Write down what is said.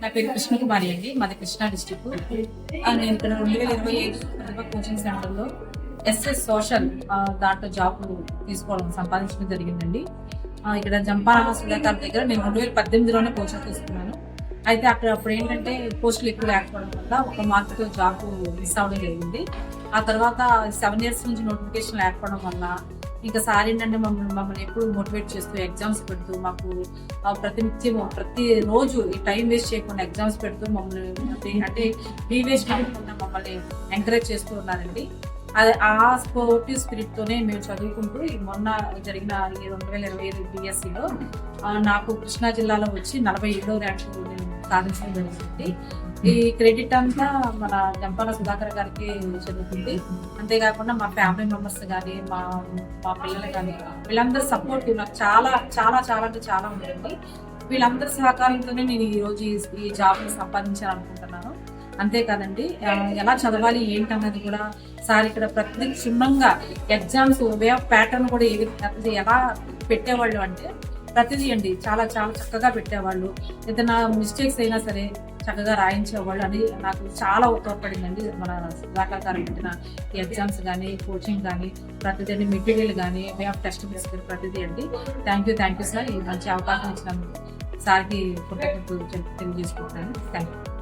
నా పేరు కృష్ణకుమారి అండి, మాది కృష్ణా డిస్టిక్. నేను ఇక్కడ 2025 ప్రతిభ కోచింగ్ సెంటర్లో ఎస్ఎస్ సోషల్ దాంట్లో జాబ్ తీసుకోవడం సంపాదించడం జరిగిందండి. ఇక్కడ జంపాల సుధాకర్ దగ్గర నేను 2018లోనే కోచింగ్ తీసుకున్నాను. అయితే అక్కడ అప్పుడు ఏంటంటే పోస్టులు ఎక్కువ లేకపోవడం వల్ల ఒక మార్కుతో జాబ్ మిస్ అవ్వడం జరిగింది. ఆ తర్వాత 7 years నుంచి నోటిఫికేషన్ లేకపోవడం వల్ల ఇంకా సార్ ఏంటంటే మమ్మల్ని ఎప్పుడు మోటివేట్ చేస్తూ ఎగ్జామ్స్ పెడుతూ మాకు ప్రతి రోజు ఈ టైం వేస్ట్ చేయకుండా ఎగ్జామ్స్ పెడుతూ మమ్మల్ని అంటే మీ వేస్ట్ కాకుండా మమ్మల్ని ఎంకరేజ్ చేస్తూ ఉన్నారండి. అది ఆ స్పోర్టివ్ స్పిరిట్ తోనే మేము చదువుకుంటూ మొన్న జరిగిన 2025 BScలో నాకు కృష్ణా జిల్లాలో వచ్చి 47వ ర్యాంకు నేను సాధించడం జరిగింది. ఈ క్రెడిట్ అంతా మన జంపాల సుధాకర్ గారికి జరుగుతుంది. అంతేకాకుండా మా ఫ్యామిలీ మెంబర్స్ కానీ మా పిల్లలు కానీ వీళ్ళందరూ సపోర్ట్ నాకు చాలా చాలా చాలా అంటే చాలా ఉంటుంది. వీళ్ళందరి సహకారంతోనే నేను ఈరోజు ఈ జాబ్ని సంపాదించాలనుకుంటున్నాను. అంతేకాదండి, ఎలా చదవాలి ఏంటన్నది కూడా సార్ ఇక్కడ ప్రతి క్షుణ్ణంగా ఎగ్జామ్స్ వే ఆఫ్ ప్యాటర్న్ కూడా ఎలా పెట్టేవాళ్ళు అంటే ప్రతిదీ అండి చాలా చాలా చక్కగా పెట్టేవాళ్ళు. ఏదైనా మిస్టేక్స్ అయినా సరే చక్కగా రాయించేవాళ్ళు అని నాకు చాలా తోడ్పడిందండి. మన సుధాకర్ గారు పెట్టిన ఈ ఎగ్జామ్స్ కానీ కోచింగ్ కానీ ప్రతిదీ అండి, మెటీరియల్ కానీ వే ఆఫ్ టెక్స్ట్ బుక్స్ కానీ ప్రతిదీ అండి. Thank you sir. ఈ మంచి అవకాశం ఇచ్చినందుకు సార్కి కృతజ్ఞతలు తెలియజేసుకుంటాను. Thank you.